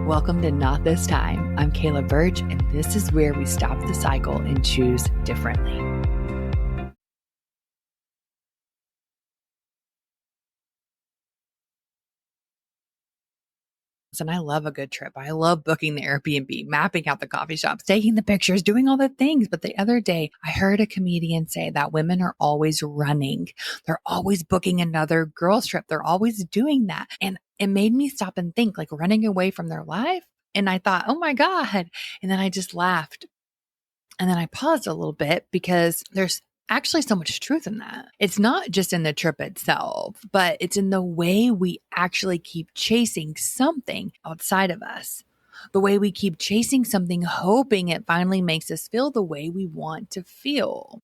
Welcome to Not This Time. I'm Kayla Birch, and this is where we stop the cycle and choose differently. And I love a good trip. I love booking the Airbnb, mapping out the coffee shops, taking the pictures, doing all the things. But the other day, I heard a comedian say that women are always running. They're always booking another girls trip. They're always doing that. And it made me stop and think, like running away from their life. And I thought, oh my God. And then I just laughed. And then I paused a little bit because there's actually so much truth in that. It's not just in the trip itself, but it's in the way we actually keep chasing something outside of us. The way we keep chasing something, hoping it finally makes us feel the way we want to feel.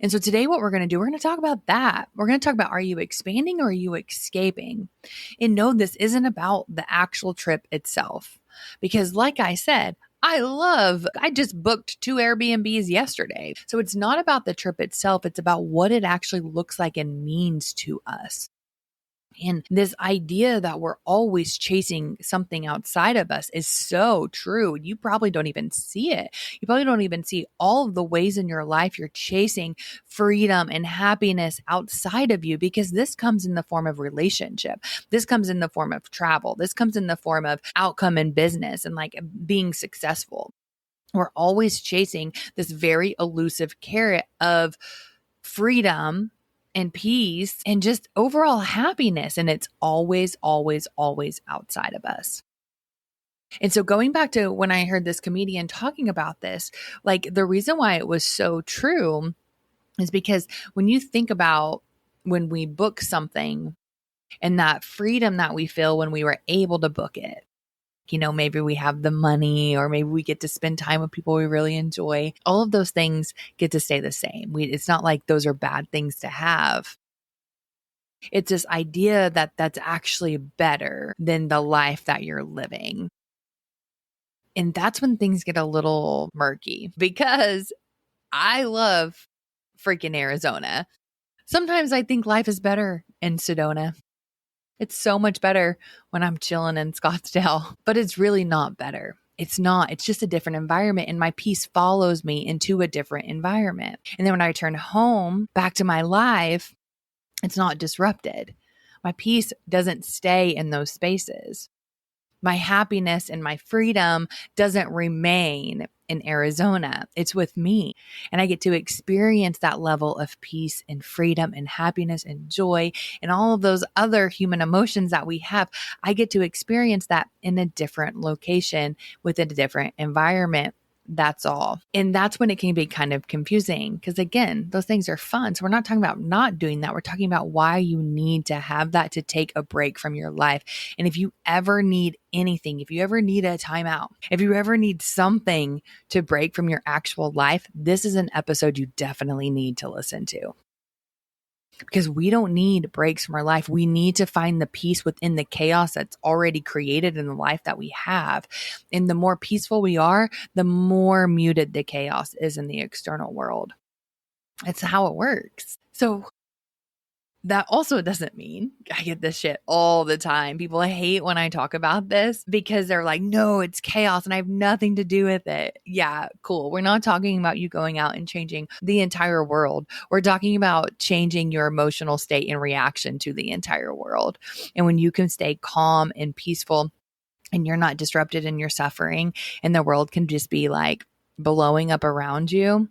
And so today, what we're going to do, we're going to talk about that. We're going to talk about, are you expanding or are you escaping? And no, this isn't about the actual trip itself. Because like I said, I just booked 2 Airbnbs yesterday. So it's not about the trip itself. It's about what it actually looks like and means to us. And this idea that we're always chasing something outside of us is so true. You probably don't even see it. You probably don't even see all of the ways in your life you're chasing freedom and happiness outside of you, because this comes in the form of relationship. This comes in the form of travel. This comes in the form of outcome in business and like being successful. We're always chasing this very elusive carrot of freedom and peace and just overall happiness. And it's always, always, always outside of us. And so going back to when I heard this comedian talking about this, like the reason why it was so true is because when you think about when we book something and that freedom that we feel when we were able to book it, maybe we have the money or maybe we get to spend time with people we really enjoy. All of those things get to stay the same. It's not like those are bad things to have. It's this idea that that's actually better than the life that you're living. And that's when things get a little murky, because I love freaking Arizona. Sometimes I think life is better in Sedona. It's so much better when I'm chilling in Scottsdale, but it's really not better. It's not. It's just a different environment, and my peace follows me into a different environment. And then when I return home back to my life, it's not disrupted. My peace doesn't stay in those spaces. My happiness and my freedom doesn't remain in Arizona. It's with me. And I get to experience that level of peace and freedom and happiness and joy and all of those other human emotions that we have. I get to experience that in a different location within a different environment. That's all. And that's when it can be kind of confusing, because again, those things are fun. So we're not talking about not doing that. We're talking about why you need to have that to take a break from your life. And if you ever need anything, if you ever need a timeout, if you ever need something to break from your actual life, this is an episode you definitely need to listen to. Because we don't need breaks from our life. We need to find the peace within the chaos that's already created in the life that we have. And the more peaceful we are, the more muted the chaos is in the external world. It's how it works. So that also doesn't mean, I get this shit all the time. People hate when I talk about this because they're like, no, it's chaos and I have nothing to do with it. Yeah, cool. We're not talking about you going out and changing the entire world. We're talking about changing your emotional state in reaction to the entire world. And when you can stay calm and peaceful and you're not disrupted in your suffering and the world can just be like blowing up around you,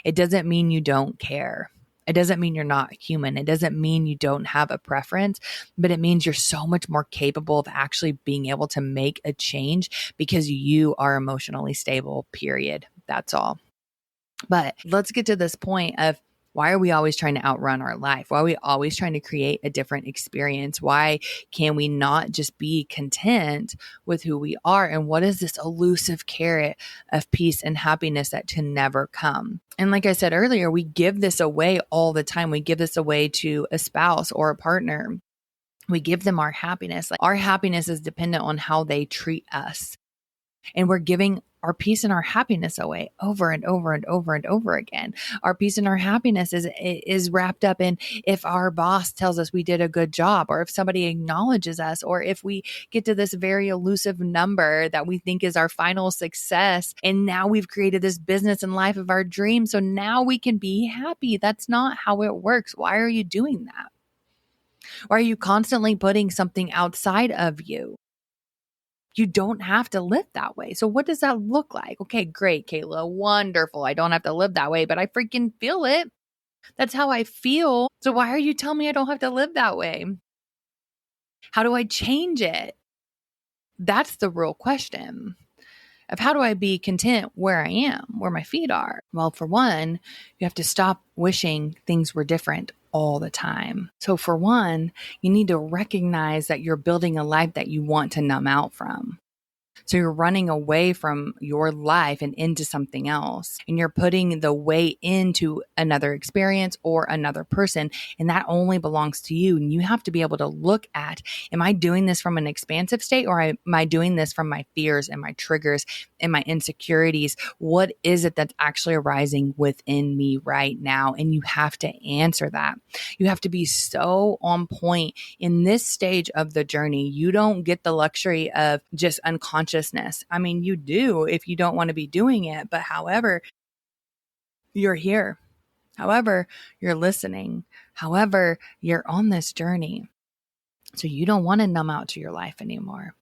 it doesn't mean you don't care. It doesn't mean you're not human. It doesn't mean you don't have a preference, but it means you're so much more capable of actually being able to make a change because you are emotionally stable, period. That's all. But let's get to this point of, why are we always trying to outrun our life? Why are we always trying to create a different experience? Why can we not just be content with who we are? And what is this elusive carrot of peace and happiness that can never come? And like I said earlier, we give this away all the time. We give this away to a spouse or a partner. We give them our happiness. Like, our happiness is dependent on how they treat us. And we're giving our peace and our happiness away over and over and over and over again. Our peace and our happiness is wrapped up in if our boss tells us we did a good job, or if somebody acknowledges us, or if we get to this very elusive number that we think is our final success. And now we've created this business and life of our dreams. So now we can be happy. That's not how it works. Why are you doing that? Why are you constantly putting something outside of you? You don't have to live that way. So what does that look like? Okay, great, Kayla. Wonderful. I don't have to live that way, but I freaking feel it. That's how I feel. So why are you telling me I don't have to live that way? How do I change it? That's the real question of how do I be content where I am, where my feet are? Well, for one, you have to stop wishing things were different all the time. So for one, you need to recognize that you're building a life that you want to numb out from. So you're running away from your life and into something else. And you're putting the way into another experience or another person. And that only belongs to you. And you have to be able to look at, am I doing this from an expansive state, or am I doing this from my fears and my triggers and my insecurities? What is it that's actually arising within me right now? And you have to answer that. You have to be so on point in this stage of the journey. You don't get the luxury of just unconsciousness. I mean, you do if you don't want to be doing it, but however, you're here. However, you're listening. However, you're on this journey. So you don't want to numb out to your life anymore.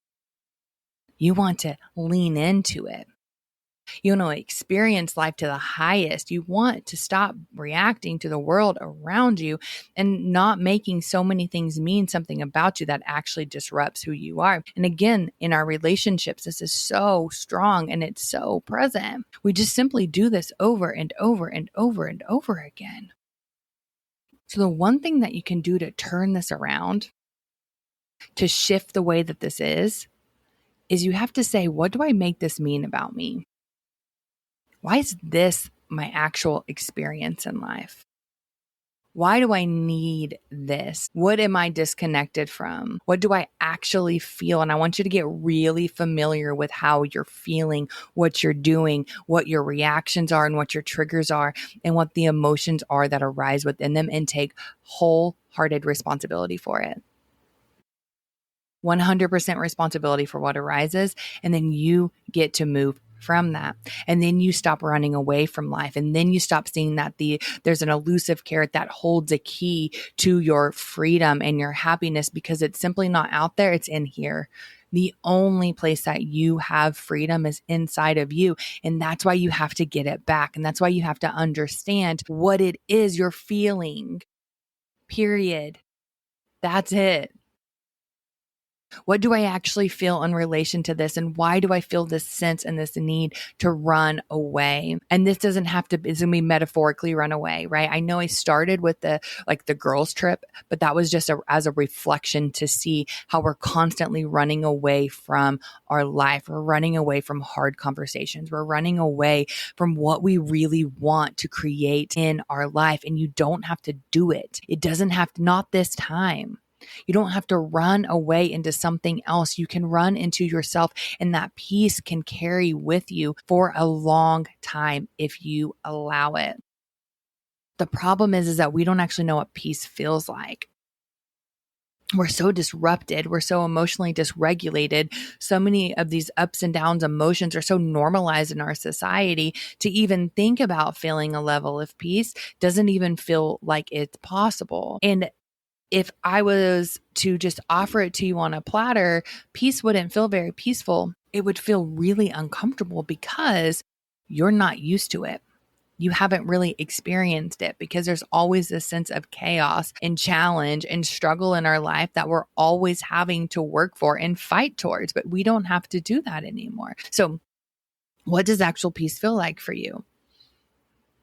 You want to lean into it. You want to experience life to the highest. You want to stop reacting to the world around you and not making so many things mean something about you that actually disrupts who you are. And again, in our relationships, this is so strong and it's so present. We just simply do this over and over and over and over again. So the one thing that you can do to turn this around, to shift the way that this is you have to say, what do I make this mean about me? Why is this my actual experience in life? Why do I need this? What am I disconnected from? What do I actually feel? And I want you to get really familiar with how you're feeling, what you're doing, what your reactions are and what your triggers are, and what the emotions are that arise within them, and take wholehearted responsibility for it. 100% responsibility for what arises. And then you get to move from that. And then you stop running away from life. And then you stop seeing that there's an elusive carrot that holds a key to your freedom and your happiness, because it's simply not out there. It's in here. The only place that you have freedom is inside of you. And that's why you have to get it back. And that's why you have to understand what it is you're feeling. Period. That's it. What do I actually feel in relation to this? And why do I feel this sense and this need to run away? And this doesn't have to, it's going to be metaphorically run away, right? I know I started with the girls trip, but that was just as a reflection to see how we're constantly running away from our life. We're running away from hard conversations. We're running away from what we really want to create in our life. And you don't have to do it. It doesn't have to, not this time. You don't have to run away into something else. You can run into yourself, and that peace can carry with you for a long time if you allow it. The problem is that we don't actually know what peace feels like. We're so disrupted. We're so emotionally dysregulated. So many of these ups and downs emotions are so normalized in our society to even think about feeling a level of peace doesn't even feel like it's possible. And if I was to just offer it to you on a platter, peace wouldn't feel very peaceful. It would feel really uncomfortable because you're not used to it. You haven't really experienced it, because there's always this sense of chaos and challenge and struggle in our life that we're always having to work for and fight towards, but we don't have to do that anymore. So what does actual peace feel like for you?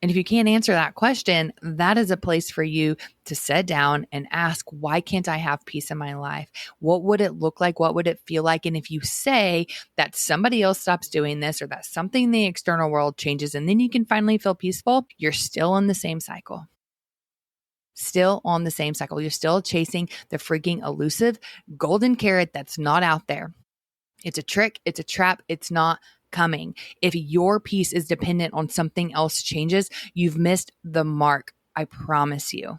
And if you can't answer that question, that is a place for you to sit down and ask, why can't I have peace in my life? What would it look like? What would it feel like? And if you say that somebody else stops doing this, or that something in the external world changes, and then you can finally feel peaceful, you're still in the same cycle. Still on the same cycle. You're still chasing the freaking elusive golden carrot that's not out there. It's a trick. It's a trap. It's not coming. If your piece is dependent on something else changes, you've missed the mark. I promise you.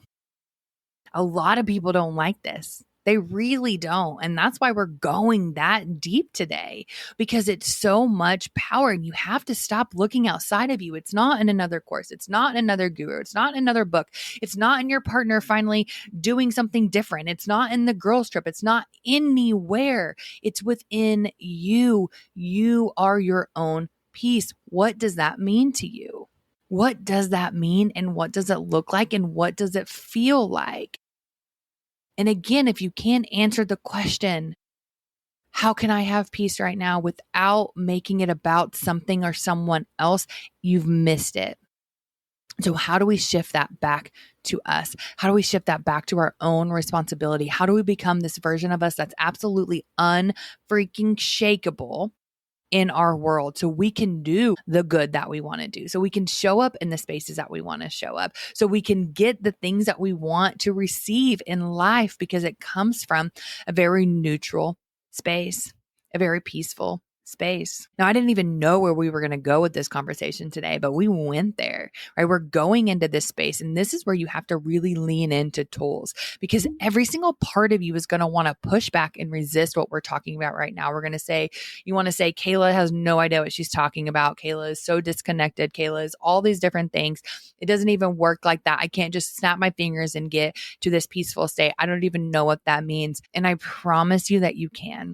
A lot of people don't like this. They really don't. And that's why we're going that deep today, because it's so much power and you have to stop looking outside of you. It's not in another course. It's not in another guru. It's not in another book. It's not in your partner finally doing something different. It's not in the girls trip. It's not anywhere. It's within you. You are your own peace. What does that mean to you? What does that mean? And what does it look like? And what does it feel like? And again, if you can't answer the question, how can I have peace right now without making it about something or someone else, you've missed it. So how do we shift that back to us? How do we shift that back to our own responsibility? How do we become this version of us that's absolutely unfreaking shakeable in our world, so we can do the good that we want to do, so we can show up in the spaces that we want to show up, so we can get the things that we want to receive in life, because it comes from a very neutral space, a very peaceful space. Now, I didn't even know where we were going to go with this conversation today, but we went there, right? We're going into this space, and this is where you have to really lean into tools, because every single part of you is going to want to push back and resist what we're talking about right now. We're going to say, you want to say, Kayla has no idea what she's talking about. Kayla is so disconnected. Kayla is all these different things. It doesn't even work like that. I can't just snap my fingers and get to this peaceful state. I don't even know what that means. And I promise you that you can.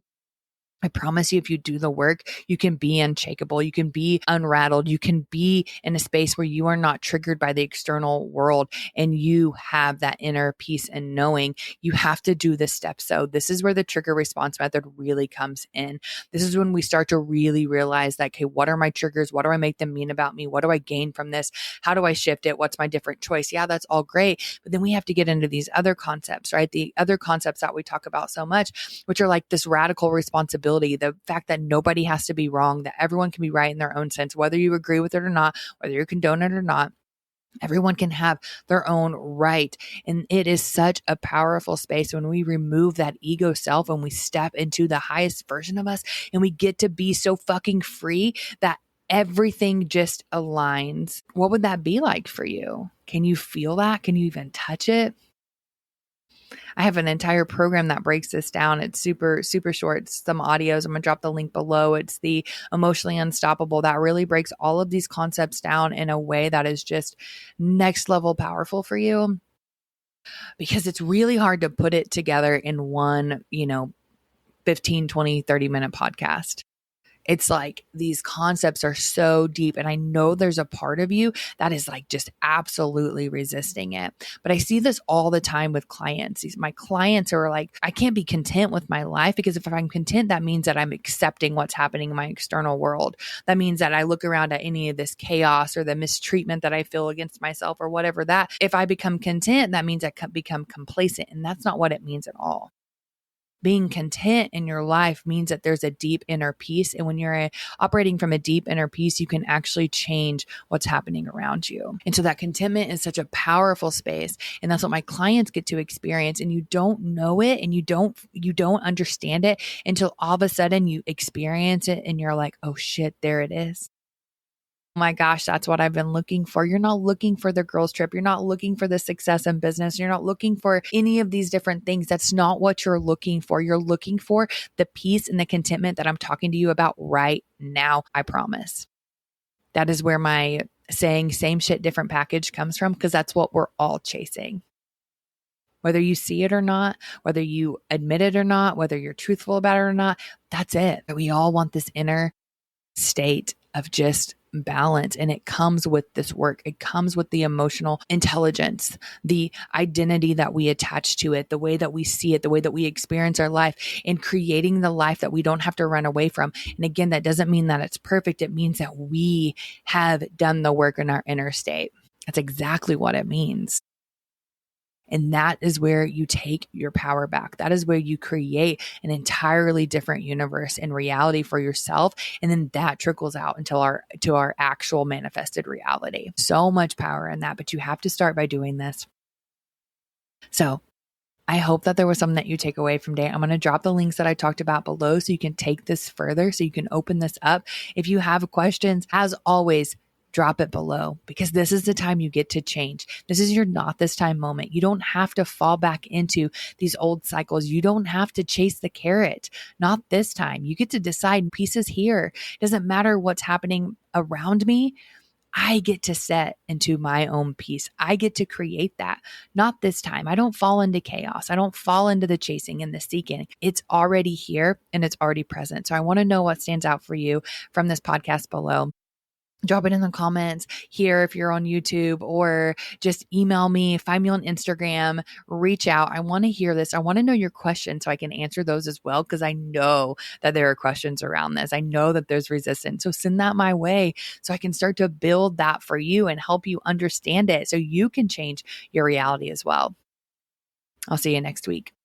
I promise you, if you do the work, you can be unshakable. You can be unrattled. You can be in a space where you are not triggered by the external world, and you have that inner peace and knowing. You have to do this step. So this is where the trigger response method really comes in. This is when we start to really realize that, okay, what are my triggers? What do I make them mean about me? What do I gain from this? How do I shift it? What's my different choice? Yeah, that's all great. But then we have to get into these other concepts, right? The other concepts that we talk about so much, which are like this radical responsibility. The fact that nobody has to be wrong, that everyone can be right in their own sense, whether you agree with it or not, whether you condone it or not. Everyone can have their own right. And it is such a powerful space when we remove that ego self and we step into the highest version of us, and we get to be so fucking free that everything just aligns. What would that be like for you? Can you feel that? Can you even touch it? I have an entire program that breaks this down. It's super, super short. It's some audios. I'm going to drop the link below. It's the Emotionally Unstoppable, that really breaks all of these concepts down in a way that is just next level powerful for you, because it's really hard to put it together in one, 15, 20, 30-minute podcast. It's like these concepts are so deep, and I know there's a part of you that is like just absolutely resisting it. But I see this all the time with clients. My clients are like, I can't be content with my life, because if I'm content, that means that I'm accepting what's happening in my external world. That means that I look around at any of this chaos or the mistreatment that I feel against myself or whatever, that if I become content, that means I become complacent. And that's not what it means at all. Being content in your life means that there's a deep inner peace. And when you're operating from a deep inner peace, you can actually change what's happening around you. And so that contentment is such a powerful space. And that's what my clients get to experience. And you don't know it, and you don't understand it until all of a sudden you experience it and you're like, oh shit, there it is. Oh my gosh, that's what I've been looking for. You're not looking for the girls trip. You're not looking for the success in business. You're not looking for any of these different things. That's not what you're looking for. You're looking for the peace and the contentment that I'm talking to you about right now. I promise. That is where my saying same shit, different package comes from, because that's what we're all chasing. Whether you see it or not, whether you admit it or not, whether you're truthful about it or not, that's it. We all want this inner state of just balance. And it comes with this work. It comes with the emotional intelligence, the identity that we attach to it, the way that we see it, the way that we experience our life, and creating the life that we don't have to run away from. And again, that doesn't mean that it's perfect. It means that we have done the work in our inner state. That's exactly what it means. And that is where you take your power back. That is where you create an entirely different universe and reality for yourself. And then that trickles out to our actual manifested reality. So much power in that, but you have to start by doing this. So I hope that there was something that you take away from today. I'm going to drop the links that I talked about below so you can take this further, so you can open this up. If you have questions, as always, drop it below, because this is the time you get to change. This is your not this time moment. You don't have to fall back into these old cycles. You don't have to chase the carrot. Not this time. You get to decide pieces here. It doesn't matter what's happening around me. I get to set into my own peace. I get to create that. Not this time. I don't fall into chaos. I don't fall into the chasing and the seeking. It's already here and it's already present. So I want to know what stands out for you from this podcast below. Drop it in the comments here if you're on YouTube, or just email me, find me on Instagram, reach out. I want to hear this. I want to know your questions so I can answer those as well, because I know that there are questions around this. I know that there's resistance. So send that my way so I can start to build that for you and help you understand it so you can change your reality as well. I'll see you next week.